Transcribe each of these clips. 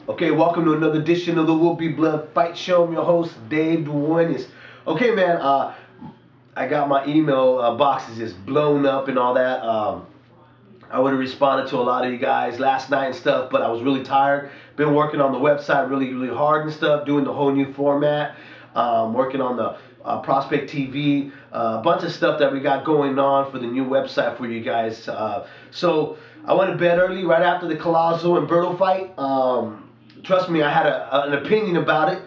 Okay, welcome to another edition of the Will Be Blood Fight Show. I'm your host, Dave Duenas. Okay, man, I got my email boxes just blown up and all that. I would have responded to a lot of you guys last night and stuff, but I was really tired. Been working on the website really hard and stuff, doing the whole new format, working on the Prospect TV, a bunch of stuff that we got going on for the new website for you guys. So I went to bed early right after the COLLAZO and BERTO fight. Trust me, I had an opinion about it.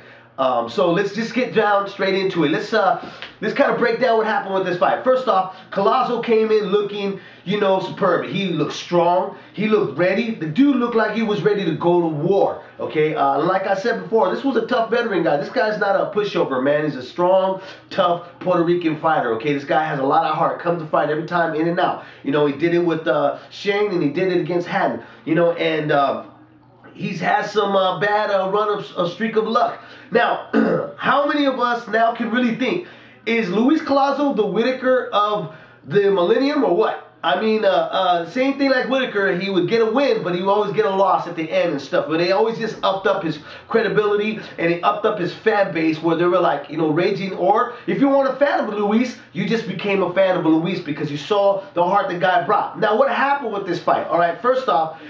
So let's just get down straight into it. Let's kind of break down what happened with this fight. First off, COLLAZO came in looking, superb. He looked strong. He looked ready. The dude looked like he was ready to go to war. Okay, like I said before, this was a tough veteran guy. This guy's not a pushover, man. He's a strong, tough Puerto Rican fighter. Okay, this guy has a lot of heart. Comes to fight every time, in and out. He did it with Shane, and he did it against Hatton. He's had some bad a streak of luck. Now, how many of us now can really think, is Luis COLLAZO the Whitaker of the millennium or what? I mean, same thing like Whitaker, he would get a win, but he would always get a loss at the end and stuff. But they always just upped up his credibility and he upped up his fan base where they were like, raging. Or if you weren't a fan of Luis, you just became a fan of Luis because you saw the heart the guy brought. Now, what happened with this fight? All right, first off,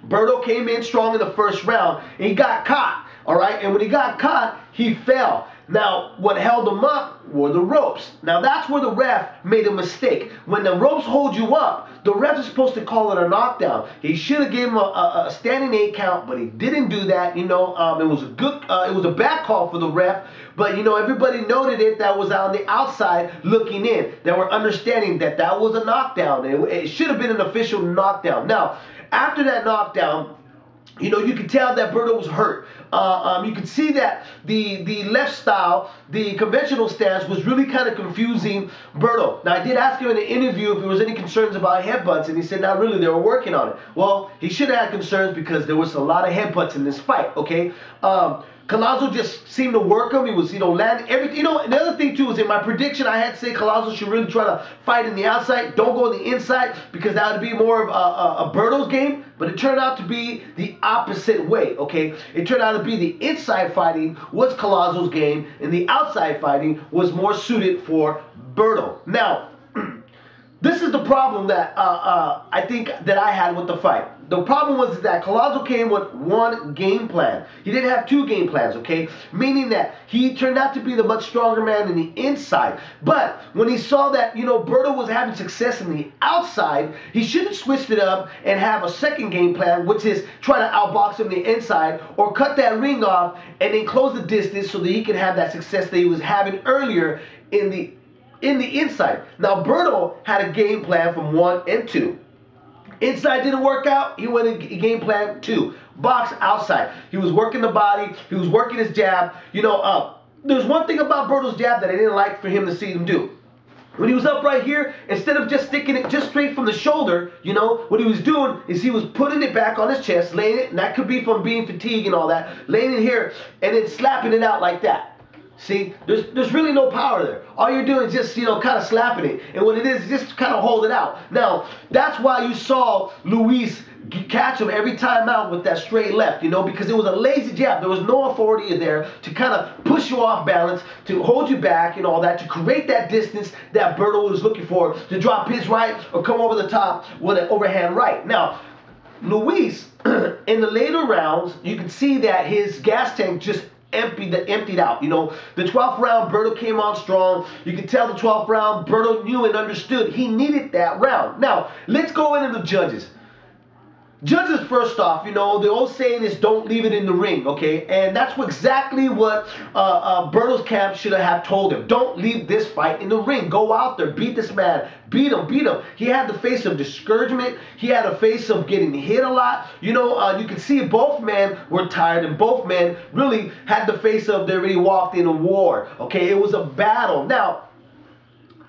BERTO came in strong in the first round, and he got caught, all right? And when he got caught, he fell. Now, what held him up were the ropes. Now, that's where the ref made a mistake. When the ropes hold you up, the ref is supposed to call it a knockdown. He should have given him a standing 8 count, but he didn't do that. It was a bad call for the ref, but everybody noted it that was on the outside looking in. They were understanding that that was a knockdown. It should have been an official knockdown. Now, after that knockdown, you could tell that BERTO was hurt. You could see that the left style, the conventional stance, was really kind of confusing BERTO. Now, I did ask him in the interview if there was any concerns about headbutts, and he said not really, they were working on it. Well, he should have had concerns because there was a lot of headbutts in this fight, okay? COLLAZO just seemed to work him. He was, landing everything. Another thing, too, is in my prediction, I had to say COLLAZO should really try to fight in the outside. Don't go in the inside because that would be more of a BERTO's game. But it turned out to be the opposite way, okay? It turned out to be the inside fighting was COLLAZO's game, and the outside fighting was more suited for BERTO. Now, this is the problem that I think that I had with the fight. The problem was that COLLAZO came with one game plan. He didn't have 2 game plans, okay? Meaning that he turned out to be the much stronger man in the inside. But when he saw that, BERTO was having success in the outside, he should have switched it up and have a second game plan, which is try to outbox him the inside or cut that ring off and then close the distance so that he could have that success that he was having earlier in the inside. Now, BERTO had a game plan from 1 and 2. Inside didn't work out, he went in game plan 2. Box outside. He was working the body, he was working his jab. There's one thing about BERTO's jab that I didn't like for him to see him do. When he was up right here, instead of just sticking it just straight from the shoulder, what he was doing is he was putting it back on his chest, laying it, and that could be from being fatigued and all that, laying it here, and then slapping it out like that. See, there's really no power there. All you're doing is just, kind of slapping it. And what it is just kind of hold it out. Now, that's why you saw Luis catch him every time out with that straight left, because it was a lazy jab. There was no authority there to kind of push you off balance, to hold you back and all that, to create that distance that BERTO was looking for, to drop his right or come over the top with an overhand right. Now, Luis, in the later rounds, you can see that his gas tank just emptied out. The 12th round, BERTO came on strong. You can tell the 12th round, BERTO knew and understood he needed that round. Now, let's go into the judges. Judges, first off, the old saying is don't leave it in the ring, okay? And that's exactly what BERTO's camp should have told him. Don't leave this fight in the ring. Go out there, beat this man, beat him, beat him. He had the face of discouragement. He had a face of getting hit a lot. You can see both men were tired, and both men really had the face of they already walked in a war, okay? It was a battle. Now,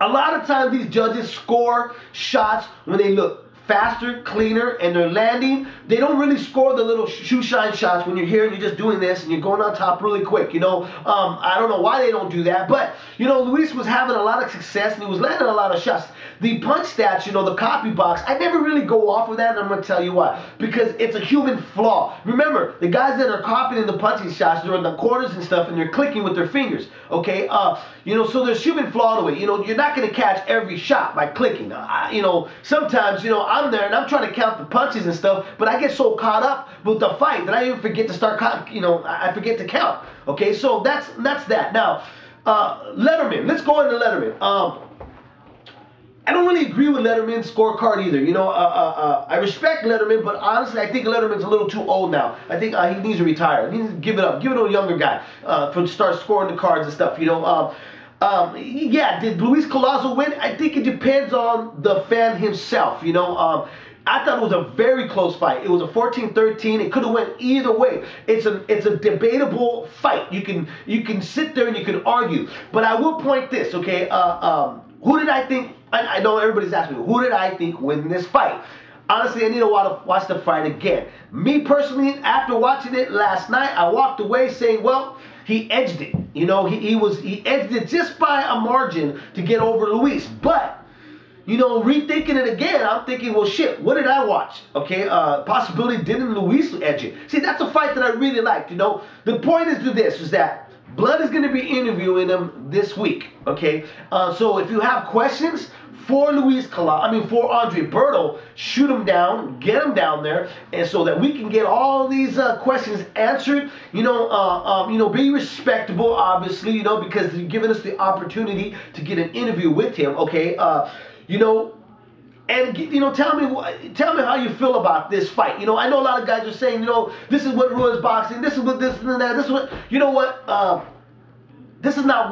a lot of times these judges score shots when they look faster, cleaner, and they're landing. They don't really score the little shoe shine shots when you're here and you're just doing this and you're going on top really quick. I don't know why they don't do that, but Luis was having a lot of success and he was landing a lot of shots. The punch stats, the copy box, I never really go off of that, and I'm going to tell you why. Because it's a human flaw. Remember, the guys that are copying the punching shots, they're in the corners and stuff, and they're clicking with their fingers, okay? So there's human flaw to it. You're not going to catch every shot by clicking. Sometimes, I'm there, and I'm trying to count the punches and stuff, but I get so caught up with the fight that I even forget to start, I forget to count, okay? So that's that. Now, Letterman. Let's go into Letterman. I don't really agree with Letterman's scorecard either. I respect Letterman, but honestly, I think Letterman's a little too old now. I think he needs to retire. He needs to give it up. Give it to a younger guy to start scoring the cards and stuff. Yeah, did Luis COLLAZO win? I think it depends on the fan himself. I thought it was a very close fight. It was a 14-13. It could have went either way. It's a debatable fight. You can sit there and you can argue. But I will point this, okay? Who did I think? I know everybody's asking me, who did I think win this fight? Honestly, I need to watch the fight again. Me personally, after watching it last night, I walked away saying, well, he edged it. He edged it just by a margin to get over Luis. But rethinking it again, I'm thinking, well, shit, what did I watch? Okay, possibility didn't Luis edge it? See, that's a fight that I really liked. The point is that Blood is going to be interviewing him this week. Okay, so if you have questions for for Andre Berto, shoot him down, get him down there, and so that we can get all these questions answered. Be respectable, obviously, because you're giving us the opportunity to get an interview with him. Okay, and tell me how you feel about this fight. I know a lot of guys are saying, this is what ruins boxing. This is what this and that. This is what This is not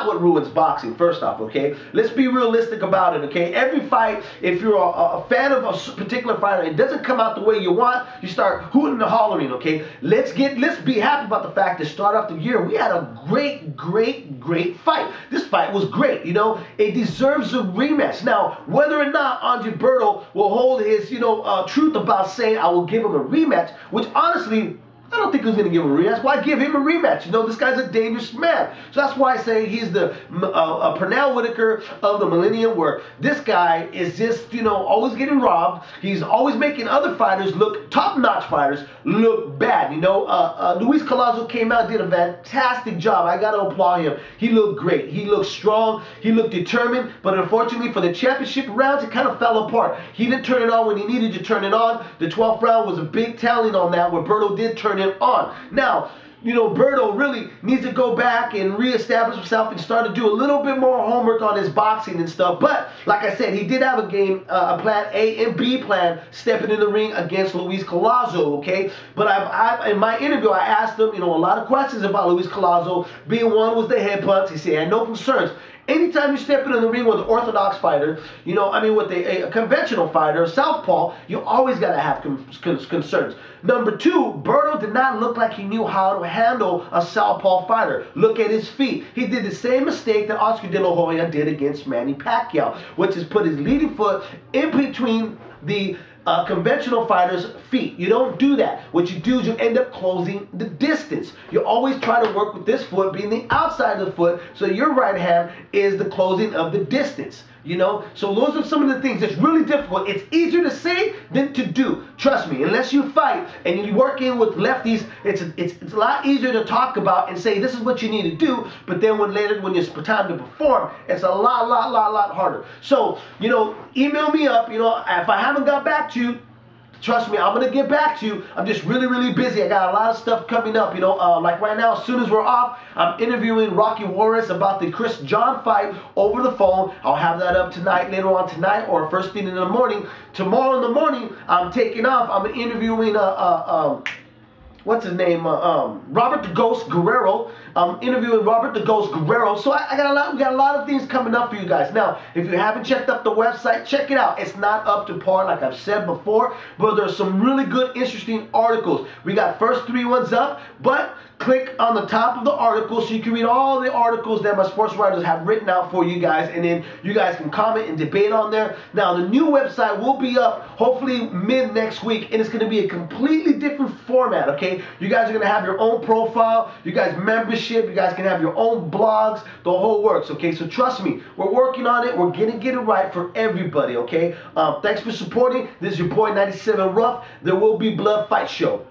what ruins boxing. First off, okay, let's be realistic about it. Okay, every fight, if you're a fan of a particular fighter, it doesn't come out the way you want, you start hooting and hollering. Okay, let's be happy about the fact that start off the year we had a great fight. This fight was great. It deserves a rematch. Now, whether or not Andre Berto will hold his truth about saying I will give him a rematch, which honestly, I don't think he was going to give him a rematch. Why give him a rematch? This guy's a dangerous man. So that's why I say he's the Pernell Whitaker of the millennium, where this guy is just, always getting robbed. He's always making other fighters top-notch fighters look bad. Luis COLLAZO came out, did a fantastic job. I got to applaud him. He looked great. He looked strong. He looked determined. But unfortunately for the championship rounds, it kind of fell apart. He didn't turn it on when he needed to turn it on. The 12th round was a big telling on that, where Berto did turn it on. Now, Berto really needs to go back and reestablish himself and start to do a little bit more homework on his boxing and stuff. But like I said, he did have a game, a plan A and B plan, stepping in the ring against Luis COLLAZO. Okay, but in my interview, I asked him, a lot of questions about Luis COLLAZO. Being one was the head punch. He said he had no concerns. Anytime you step into the ring with an orthodox fighter, with a conventional fighter, a southpaw, you always got to have concerns. Number two, Berto did not look like he knew how to handle a southpaw fighter. Look at his feet. He did the same mistake that Oscar De La Hoya did against Manny Pacquiao, which is put his leading foot in between the conventional fighter's feet. You don't do that. What you do is you end up closing the distance. You always try to work with this foot being the outside of the foot, so your right hand is the closing of the distance. So those are some of the things. It's really difficult. It's easier to say than to do. Trust me, unless you fight and you work in with lefties, it's a lot easier to talk about and say this is what you need to do, but then when it's time to perform, it's a lot harder. So, email me up, if I haven't got back to you, trust me, I'm going to get back to you. I'm just really busy. I got a lot of stuff coming up, like right now, as soon as we're off, I'm interviewing Rocky Juarez about the Chris John fight over the phone. I'll have that up later on tonight, or first thing in the morning. Tomorrow in the morning, I'm taking off. I'm interviewing, what's his name? Robert the Ghost Guerrero. I'm interviewing Robert the Ghost Guerrero. So we got a lot of things coming up for you guys. Now, if you haven't checked out the website, check it out. It's not up to par, like I've said before, but there's some really good, interesting articles. We got first 3 ones up, but click on the top of the article so you can read all the articles that my sports writers have written out for you guys, and then you guys can comment and debate on there. Now, the new website will be up hopefully mid next week, and it's going to be a completely different format, okay? You guys are going to have your own profile, you guys membership, you guys can have your own blogs, the whole works, okay? So trust me, we're working on it. We're going to get it right for everybody, okay? Thanks for supporting. This is your boy 97 Rough. There will be Blood Fight Show.